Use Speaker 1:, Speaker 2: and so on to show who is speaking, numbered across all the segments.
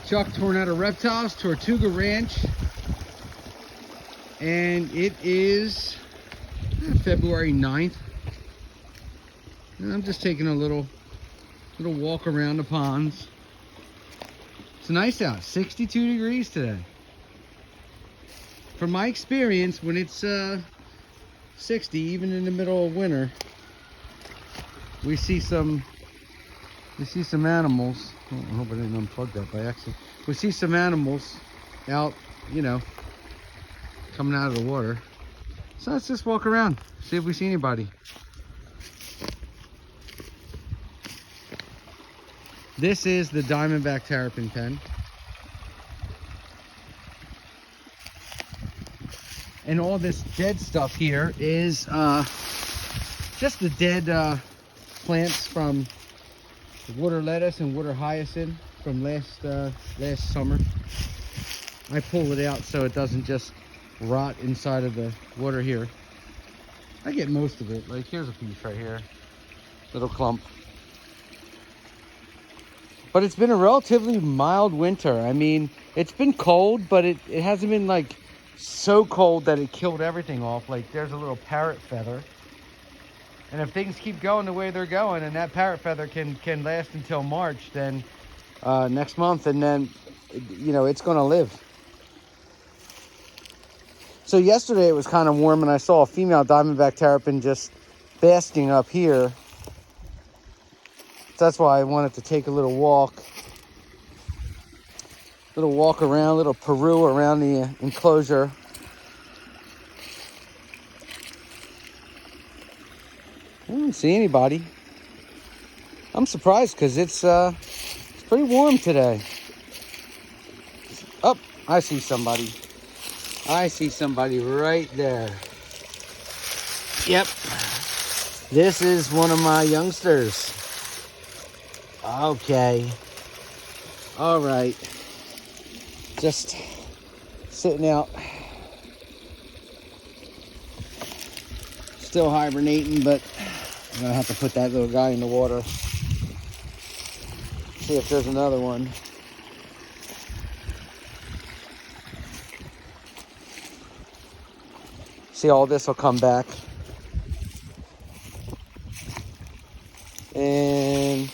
Speaker 1: Chuck Tornado Reptiles, Tortuga Ranch, and it is February 9th. And I'm just taking a little walk around the ponds. It's nice out, 62 degrees today. From my experience, when it's 60, even in the middle of winter, we see some animals. Oh, I hope I didn't unplug that by accident. We see some animals out, you know, coming out of the water. So let's just walk around, see if we see anybody. This is the Diamondback Terrapin pen. And all this dead stuff here is just the dead plants from water lettuce and water hyacinth from last summer. I pull it out so it doesn't just rot inside of the water here. I get most of it. Like, here's a piece right here, little clump. But it's been a relatively mild winter. I mean, it's been cold, but it hasn't been like so cold that it killed everything off. Like, there's a little parrot feather. And if things keep going the way they're going, and that parrot feather can last until March, then next month, and then, you know, it's going to live. So yesterday it was kind of warm, and I saw a female Diamondback Terrapin just basking up here. So that's why I wanted to take a little walk around, a little Peru around the enclosure. I don't see anybody. I'm surprised because it's pretty warm today. Oh, I see somebody. I see somebody right there. Yep. This is one of my youngsters. Okay. All right. Just sitting out. Still hibernating, but I'm gonna have to put that little guy in the water. See if there's another one. See, all this will come back. And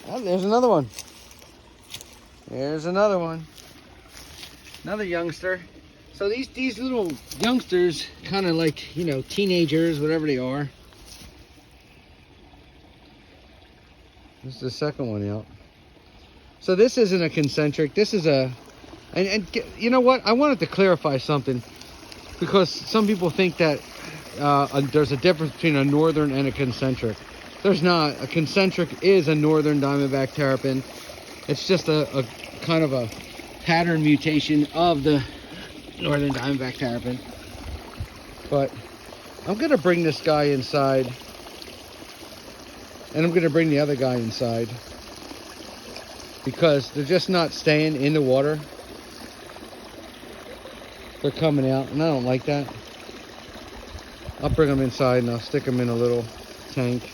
Speaker 1: oh, there's another one. There's another one. Another youngster. So these little youngsters, kind of like, you know, teenagers, whatever they are. This is the second one out. So this isn't a concentric. This is a, and you know what? I wanted to clarify something, because some people think that there's a difference between a northern and a concentric. There's not. A concentric is a northern Diamondback Terrapin. It's just a kind of a pattern mutation of the northern Diamondback Terrapin. But I'm gonna bring this guy inside, and I'm gonna bring the other guy inside, because they're just not staying in the water. They're coming out, and I don't like that. I'll bring them inside and I'll stick them in a little tank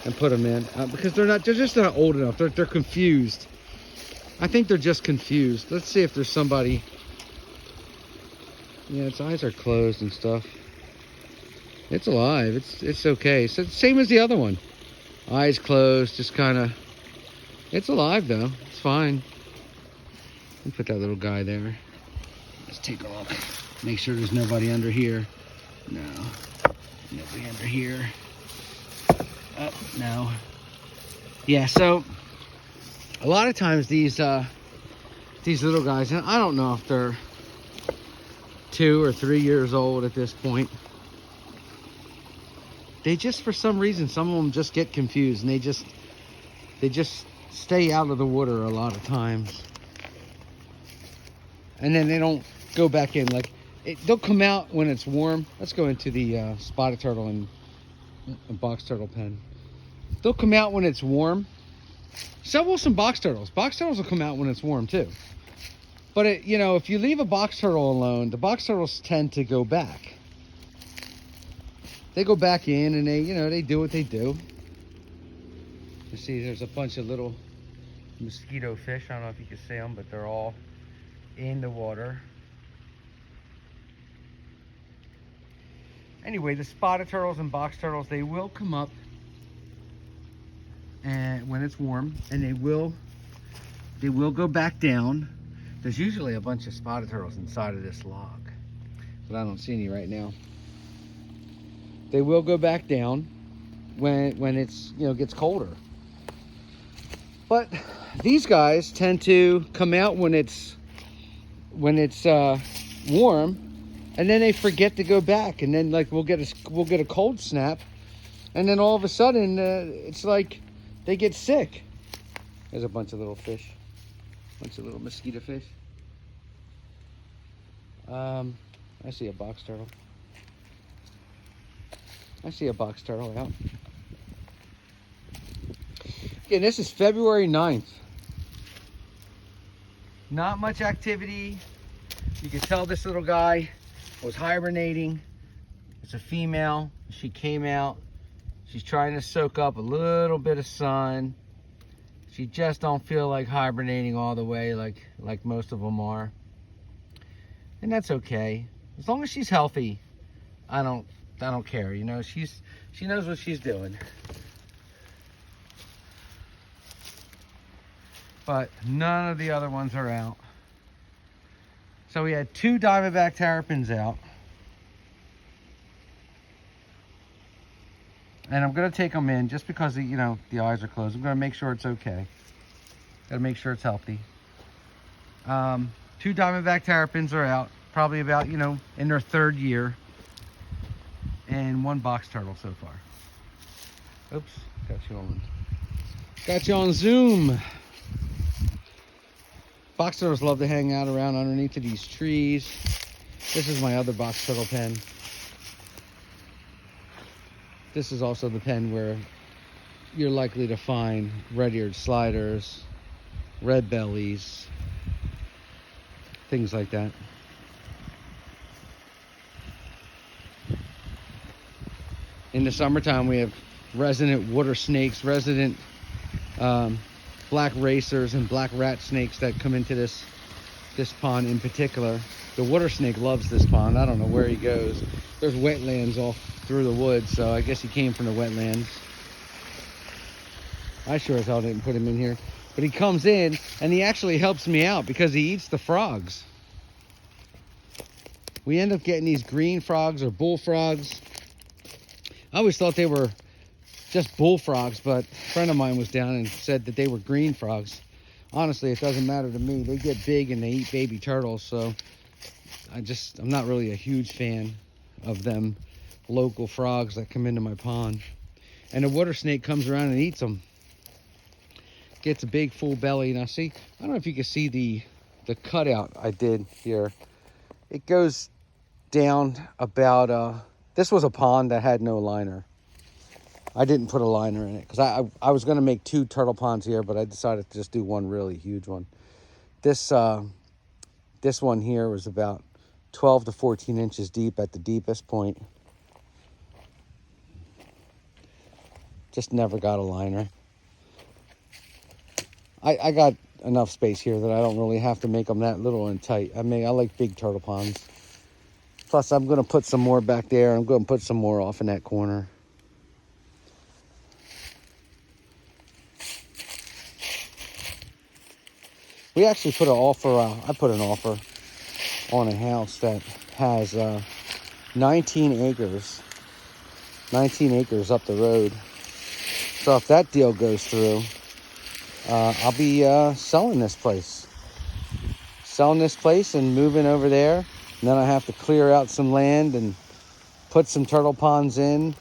Speaker 1: and put them in, because they're just not old enough. They're confused. I think they're just confused. Let's see if there's somebody. Yeah, its eyes are closed and stuff. It's alive. It's okay. So same as the other one. Eyes closed, just kind of. It's alive though. It's fine. Let me put that little guy there. Let's take a look. Make sure there's nobody under here. No. Nobody under here. Oh, no. Yeah, so a lot of times these little guys, and I don't know if they're 2 or 3 years old at this point. They just, for some reason, some of them just get confused, and they just stay out of the water a lot of times. And then they don't go back in. Like, they'll come out when it's warm. Let's go into the spotted turtle and box turtle pen. They'll come out when it's warm. So will some box turtles. Box turtles will come out when it's warm too. But you know, if you leave a box turtle alone, the box turtles tend to go back. They go back in, and they do what they do. You see, there's a bunch of little mosquito fish. I don't know if you can see them, but they're all in the water. Anyway, the spotted turtles and box turtles, they will come up and when it's warm, and they will go back down. There's usually a bunch of spotted turtles inside of this log, but I don't see any right now. They will go back down when it's, you know, gets colder. But these guys tend to come out when it's warm, and then they forget to go back, and then like we'll get a cold snap, and then all of a sudden it's like they get sick. There's a bunch of little fish, bunch of little mosquito fish. I see a box turtle. I see a box turtle out. Again, this is February 9th. Not much activity. You can tell this little guy was hibernating. It's a female. She came out. She's trying to soak up a little bit of sun. She just don't feel like hibernating all the way like most of them are. And that's okay. As long as she's healthy, I don't care. You know, she knows what she's doing. But none of the other ones are out. So we had 2 diamondback terrapins out. And I'm gonna take them in just because you know the eyes are closed. I'm gonna make sure it's okay. Gotta make sure it's healthy. 2 diamondback terrapins are out, probably about, you know, in their 3rd year. And 1 box turtle so far. Oops, got you on Zoom. Box turtles love to hang out around underneath of these trees. This is my other box turtle pen. This is also the pen where you're likely to find red-eared sliders, red bellies, things like that. In the summertime, we have resident water snakes, resident black racers and black rat snakes that come into this pond in particular. The water snake loves this pond. I don't know where he goes. There's wetlands all through the woods, so I guess he came from the wetlands. I sure as hell didn't put him in here. But he comes in, and he actually helps me out because he eats the frogs. We end up getting these green frogs or bullfrogs. I always thought they were just bullfrogs, but a friend of mine was down and said that they were green frogs. Honestly, it doesn't matter to me. They get big and they eat baby turtles, so I'm not really a huge fan of them local frogs that come into my pond. And the water snake comes around and eats them. Gets a big full belly. Now see, I don't know if you can see the cutout I did here. It goes down about, this was a pond that had no liner. I didn't put a liner in it because I was going to make 2 turtle ponds here, but I decided to just do 1 really huge one. This one here was about 12 to 14 inches deep at the deepest point. Just never got a liner. I got enough space here that I don't really have to make them that little and tight. I like big turtle ponds. Plus, I'm going to put some more back there. I'm going to put some more off in that corner. We actually put an offer, I put an offer on a house that has 19 acres. 19 acres up the road. So if that deal goes through, I'll be selling this place. Selling this place and moving over there. And then I have to clear out some land and put some turtle ponds in.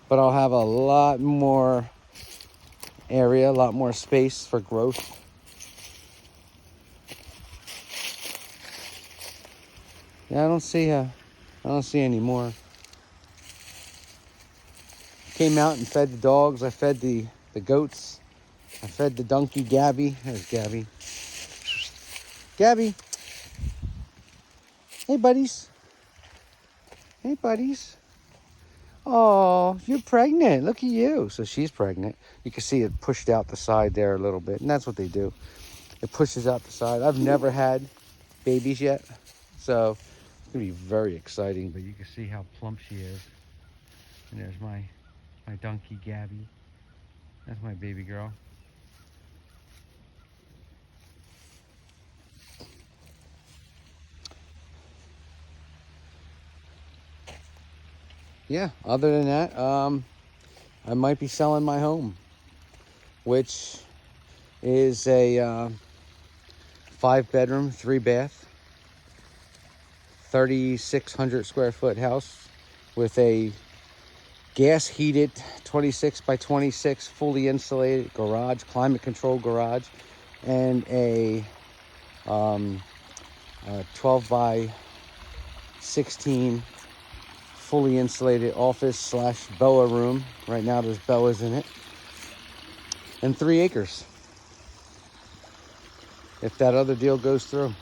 Speaker 1: But I'll have a lot more area, a lot more space for growth. Yeah, I don't see any more. Came out and fed the dogs. I fed the goats. I fed the donkey, Gabby. There's Gabby. Gabby. Hey, buddies. Hey, buddies. Oh, you're pregnant. Look at you. So she's pregnant. You can see it pushed out the side there a little bit. And that's what they do. It pushes out the side. I've never had babies yet. So it's going to be very exciting. But you can see how plump she is. And there's my donkey, Gabby. That's my baby girl. Yeah, other than that, I might be selling my home, which is a 5-bedroom, 3-bath, 3,600 square foot house with a gas heated 26 by 26 fully insulated garage, climate controlled garage, and a 12 by 16 fully insulated office slash boa room. Right now there's boas in it. And 3 acres. If that other deal goes through.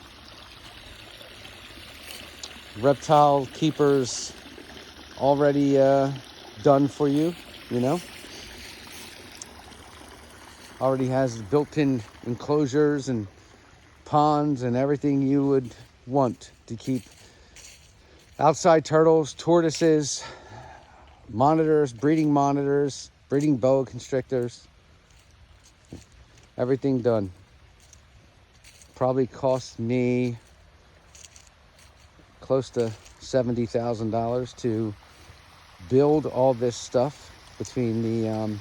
Speaker 1: Reptile keepers already done for you, you know. Already has built-in enclosures and ponds and everything you would want to keep outside turtles, tortoises, monitors, breeding boa constrictors, everything done. Probably cost me close to $70,000 to build all this stuff between the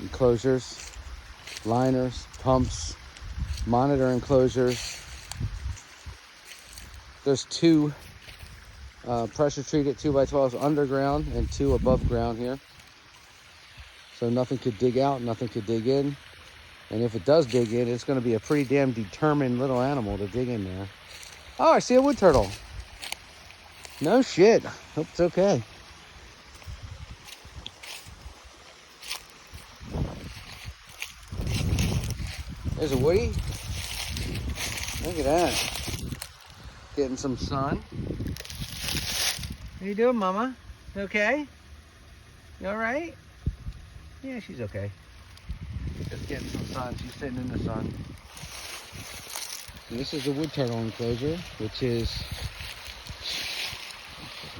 Speaker 1: enclosures, liners, pumps, monitor enclosures. There's 2 pressure treated 2x12s underground and 2 above ground here. So nothing could dig out, nothing could dig in. And if it does dig in, it's going to be a pretty damn determined little animal to dig in there. Oh, I see a wood turtle. No shit. Hope it's okay. There's a woody. Look at that. Getting some sun. How you doing, Mama? Okay? You all right? Yeah, she's okay. Just getting some sun. She's sitting in the sun. And this is the wood turtle enclosure, which is,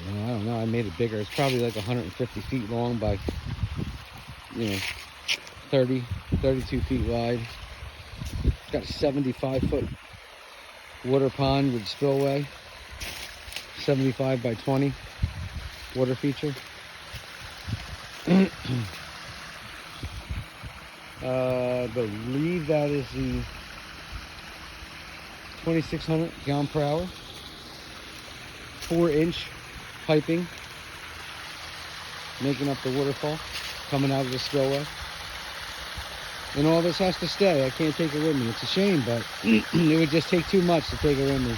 Speaker 1: I don't know, I made it bigger. It's probably like 150 feet long by, 32 feet wide. It's got a 75-foot water pond with spillway. 75 by 20 water feature. I believe that is the 2,600 gallon per hour, 4-inch piping, making up the waterfall coming out of the spillway. And all this has to stay. I can't take it with me. It's a shame, but it would just take too much to take it with me.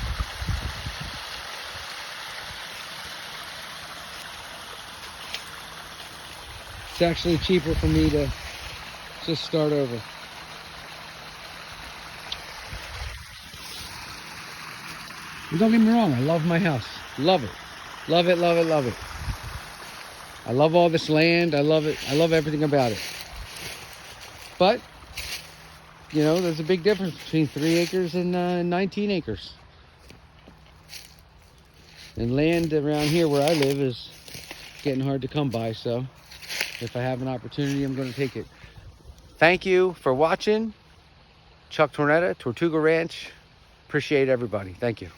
Speaker 1: It's actually cheaper for me to just start over. And don't get me wrong, I love my house. Love it. Love it, love it, love it. I love all this land. I love it. I love everything about it. But, there's a big difference between 3 acres and 19 acres. And land around here where I live is getting hard to come by. So if I have an opportunity, I'm going to take it. Thank you for watching. Chuck Tornetta, Tortuga Ranch. Appreciate everybody. Thank you.